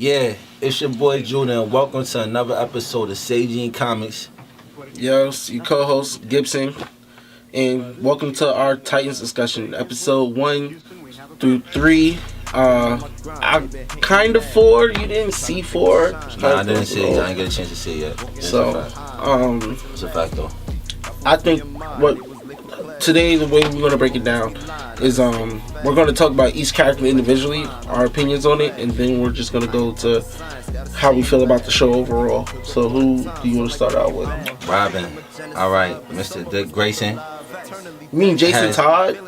Yeah, it's your boy Judah, and welcome to another episode of Seijin Comics. Yo, it's your co-host Gibson, and welcome to our Titans discussion, episode 1 through 3. I kind of 4. You didn't see 4. Nah, I didn't see it. I didn't get a chance to see it yet. So, it's a fact though. I think today the way we're gonna break it down is we're gonna talk about each character individually, our opinions on it, and then we're just gonna go to how we feel about the show overall. So who do you want to start out with? Robin. All right, Mr. Dick Grayson. You mean Jason Todd?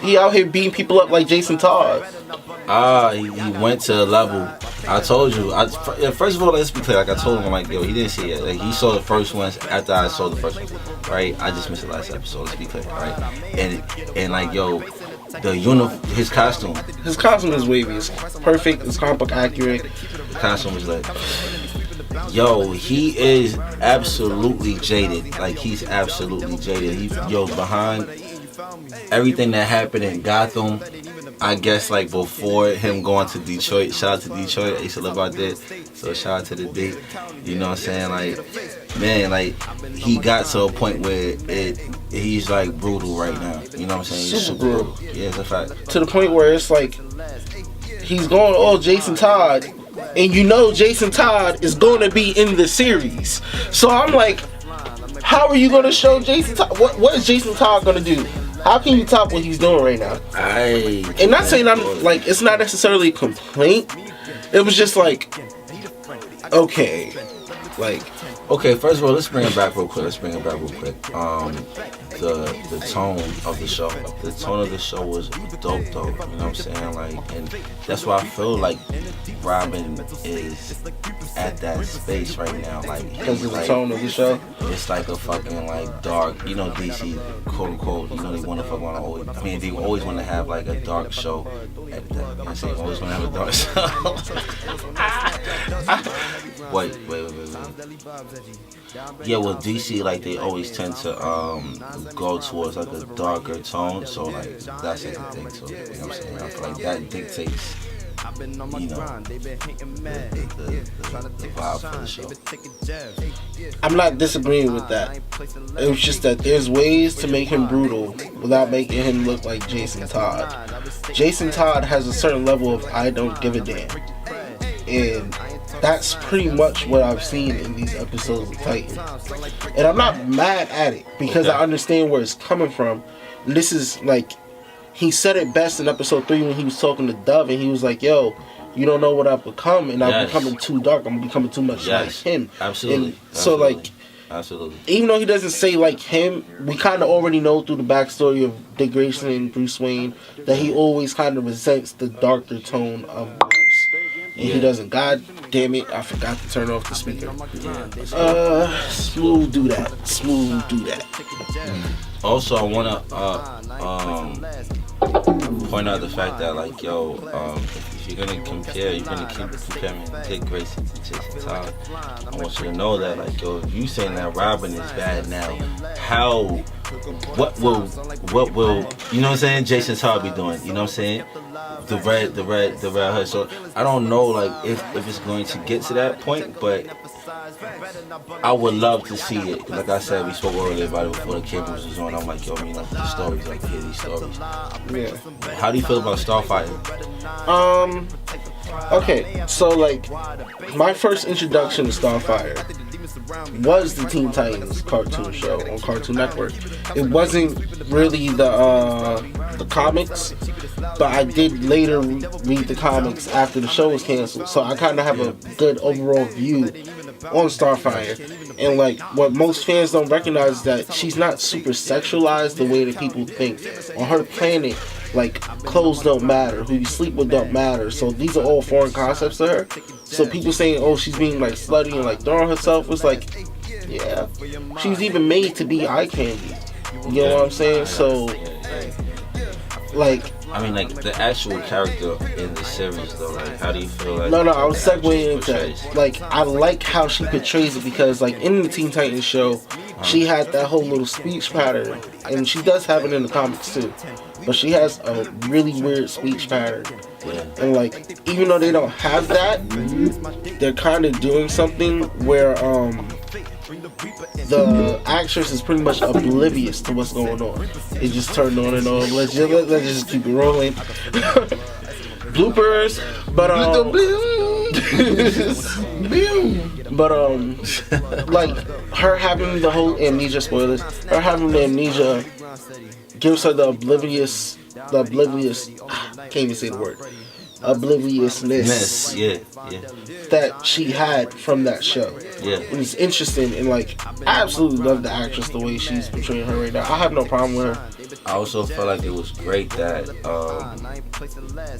He out here beating people up like Jason Todd. He went to a level. I told you. First of all, let's be clear. Like I told him, I'm like, yo, he didn't see it. Like he saw the first ones after I saw the first one, right? I just missed the last episode. Let's be clear, right? And like, yo, his costume. His costume is wavy. It's perfect. It's comic book accurate. The costume was like, yo, he is absolutely jaded. Like he's absolutely jaded. Behind everything that happened in Gotham, I guess like before him going to Detroit, shout out to Detroit, I used to live out there, so shout out to the D. You know what I'm saying? Like, man, like he got to a point where he's like brutal right now. You know what I'm saying? He's super brutal. Yeah, it's a fact. To the point where it's like he's going all Jason Todd, and you know Jason Todd is going to be in the series. So I'm like, how are you going to show Jason Todd? What is Jason Todd going to do? How can you top what he's doing right now? And not saying I'm like, it's not necessarily a complaint. It was just like, okay, like. Okay, first of all, let's bring it back real quick. The tone of the show. The tone of the show was dope, though. You know what I'm saying? Like, and that's why I feel like Robin is at that space right now. Like, because of the tone of the show. It's like a fucking like dark. You know, DC, quote unquote. You know, they want to fuck on always. I mean, they always want to have like a dark show. You know what I'm saying? Always want to have a dark show. Wait. Yeah, well, DC, like, they always tend to go towards, like, a darker tone, so, like, that's a good thing, too. You know what I'm saying? I feel like that dictates, you know, the vibe for the show. I'm not disagreeing with that. It was just that there's ways to make him brutal without making him look like Jason Todd. Jason Todd has a certain level of I don't give a damn. And that's pretty much what I've seen in these episodes of Titans. And I'm not mad at it because I understand where it's coming from. And this is like, he said it best in episode 3 when he was talking to Dove and he was like, yo, you don't know what I've become and I'm becoming too dark. I'm becoming too much like him. Absolutely. And so like, even though he doesn't say like him, we kind of already know through the backstory of Dick Grayson and Bruce Wayne that he always kind of resents the darker tone of Bruce. And he doesn't. God damn it, I forgot to turn off the speaker. Smooth do that. Also, I wanna point out the fact that like, yo, if you're gonna compare, you're gonna keep comparing Dick Grayson to Jason Todd. I want you to know that like, yo, if you saying that Robin is bad now, what will you know what I'm saying? Jason Todd be doing, you know what I'm saying? The red hood. So I don't know like if it's going to get to that point, but I would love to see it. Like I said, we spoke earlier about it before the cameras was on. I'm like, yo, I mean, like these stories, like hear these stories. Yeah. How do you feel about Starfire? Okay, so like my first introduction to Starfire was the Teen Titans cartoon show on Cartoon Network. It wasn't really the comics, but I did later read the comics after the show was canceled, so I kind of have a good overall view on Starfire. And like what most fans don't recognize is that she's not super sexualized the way that people think. On her planet, like clothes don't matter, who you sleep with don't matter, so these are all foreign concepts to her. So people saying, oh, she's being like slutty and like throwing herself, it's like, yeah, she's even made to be eye candy. You know what I'm saying? So like, I mean, like the actual character in the series, though. Like, how do you feel like? No, I was segueing into like I like how she portrays it because like in the Teen Titans show, she had that whole little speech pattern, and she does have it in the comics too. But she has a really weird speech pattern, and like even though they don't have that, they're kind of doing something where the actress is pretty much oblivious to what's going on. It just turned on and on. Let's just keep it rolling. Bloopers, but like her having the whole amnesia, spoilers. Her having the amnesia gives her the oblivious. Can't even say the word. Obliviousness. That she had from that show. It was interesting, and like I absolutely love the actress, the way she's portraying her right now. I have no problem with her. I also felt like it was great that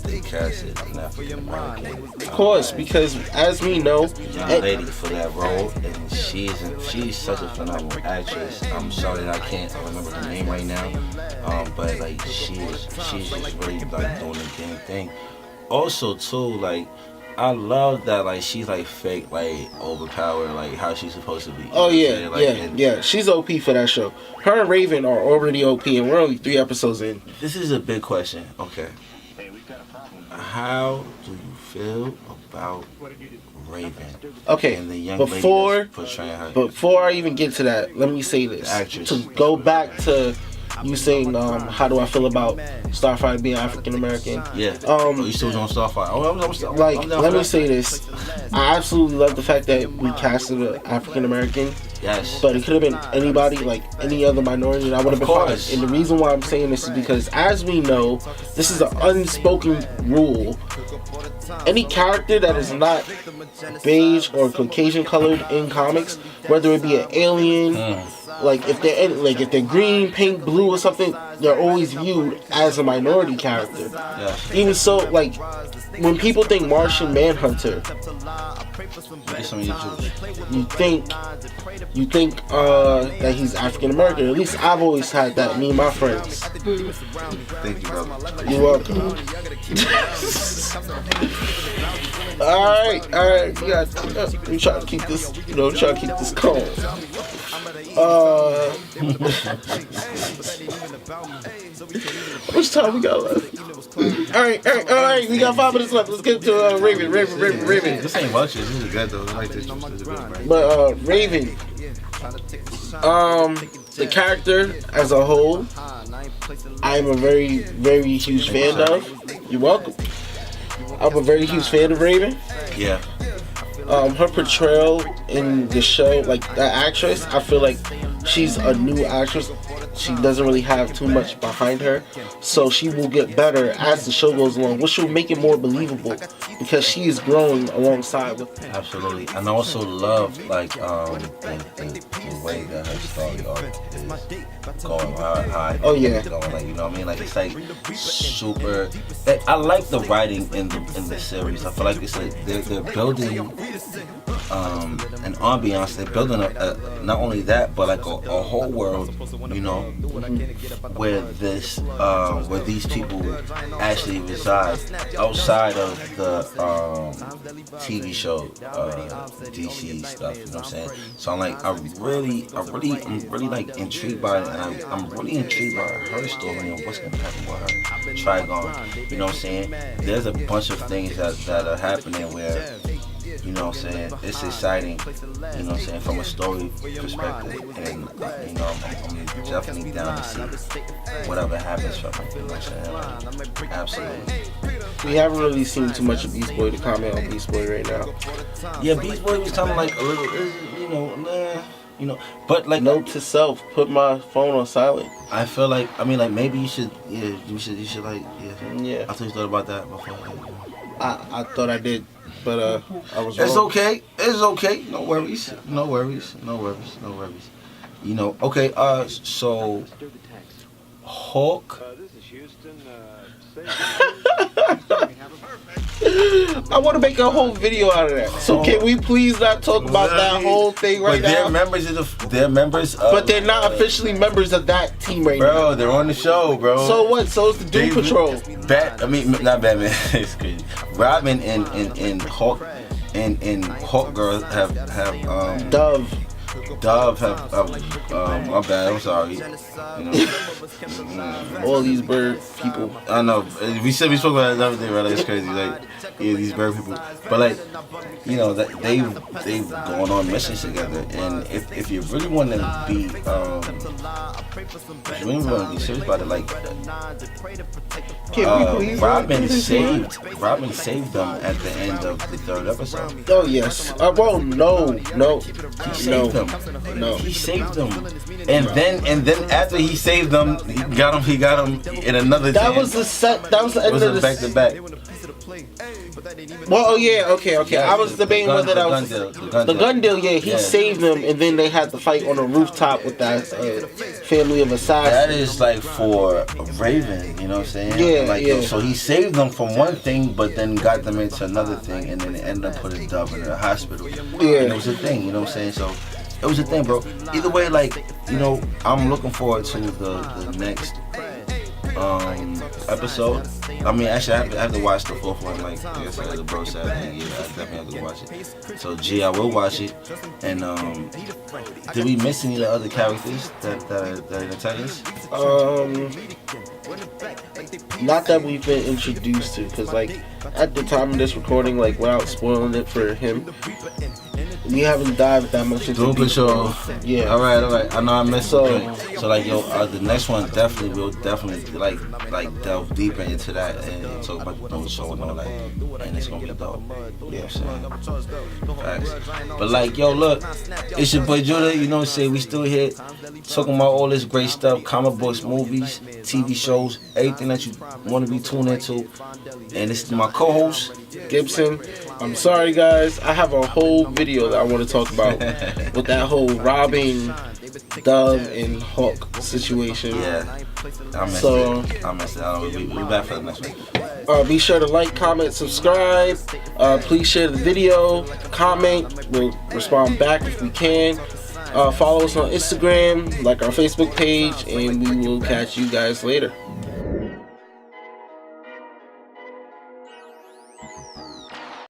they casted an African American. Of course, because as we know, young lady for that role, and she's such a phenomenal actress. I'm sorry that I can't remember her name right now, but like she's just really like doing the damn thing. Also too, like I love that like she's like fake, like overpowered, like how she's supposed to be. Oh yeah, yeah. She's OP for that show. Her and Raven are already OP, and we're only 3 episodes in. This is a big question. Okay, how do you feel about Raven? Okay, and the young lady that's portraying her. Before I even get to that, let me say this. To go back to you saying, how do I feel about Starfire being African American? Yeah. You still on Starfire? Let me say this. I absolutely love the fact that we casted an African American. Yes. But it could have been anybody, like any other minority, and I would have been fine. And the reason why I'm saying this is because, as we know, this is an unspoken rule. Any character that is not beige or Caucasian colored in comics, whether it be an alien, like if they're green, pink, blue, or something, they're always viewed as a minority character. Yeah. Even so, like when people think Martian Manhunter, you think that he's African American. At least I've always had that. Me and my friends. Thank you, brother. You're welcome. All right. We try to keep this, calm. How much time we got left? All right. We got 5 minutes left. Let's get to Raven. This ain't much. This is good though. I like this. But Raven, the character as a whole, I am a very, very huge fan of. You're welcome. I'm a very huge fan of Raven. Yeah. Her portrayal in the show, like that actress, I feel like she's a new actress. She doesn't really have too much behind her, so she will get better as the show goes along, which will make it more believable because she is growing alongside with him. Absolutely. And I also love like the way that her story arc is going. Oh yeah. Going, like, you know what I mean? Like it's like super. I like the writing in the series. I feel like it's like they're building an ambiance. They're building not only that, but like a whole world, you know, where these people actually reside outside of the TV show DC stuff. You know what I'm saying? So I'm like, I'm really like intrigued by it, and I'm really intrigued by her story and what's gonna happen with her Trigon. You know what I'm saying? There's a bunch of things that are happening where, you know what I'm saying, it's exciting, you know what I'm saying, from a story perspective, and you know, I'm definitely down to see whatever happens from it, you know what I'm saying, absolutely. We haven't really seen too much of Beast Boy to comment on Beast Boy right now. Yeah, Beast Boy was kind of like a little, you know, but like note to self: put my phone on silent. I feel like, maybe you should like, yeah. I thought you thought about that before. I thought I did. But I was wrong. Okay. It's okay. No worries. You know, okay, so Hulk. I want to make a whole video out of that. So can we please not talk about that whole thing right now? They're members of, but they're not officially members of that team right now. Bro, they're on the show, bro. So what? So it's the Doom Patrol. Not Batman. It's crazy. Robin and Hulk and Hulk Girl have Dove. Dove have, my bad, I'm sorry. You know, all these bird people. I know. We spoke about it the other day, right? Like, it's crazy. Like, yeah, these bird people. But like, you know, that they've gone on missions together. And if you really want to be, if you really want to be serious about it, like, Robin saved them at the end of the 3rd episode. Oh yes. Well, no. He saved them. No. He saved them. And then after he saved them, he got them in another. That was the end of the back to back. Well, oh yeah, okay. Yeah, I was debating whether that was the gun deal. Yeah, he saved them, and then they had to fight on a rooftop with that family of assassins. That is like for Raven, you know what I'm saying? Yeah, like, yeah. So he saved them from one thing, but then got them into another thing, and then they ended up putting Dove in the hospital. Yeah, and it was a thing, you know what I'm saying? So it was a thing, bro. Either way, like, you know, I'm looking forward to the next episode. I mean, actually, I have to watch the 4th one. Like I said, the bro said, I definitely have to watch it. So, G, I will watch it. And did we miss any of the other characters that are in the Titans? Not that we've been introduced to, because like at the time of this recording, like without spoiling it for him, we haven't dived that much into Doom Patrol. Yeah. All right. I know I missed something. So like, yo, the next one we'll definitely like delve deeper into that and talk about the Doom Patrol and all that, and it's gonna be dope. You know what I'm saying? Facts. But like, yo, look, it's your boy Judah. You know what I'm saying? We still here talking about all this great stuff: comic books, movies, TV shows, everything that you want to be tuned into. And this is my co-host Gibson. I'm sorry, guys. I have a whole video that I want to talk about with that whole Robin, Dove, and Hawk situation. Yeah, I missed it. We'll be back for the next one. Be sure to like, comment, subscribe. Please share the video, comment. We'll respond back if we can. Follow us on Instagram, like our Facebook page, and we will catch you guys later.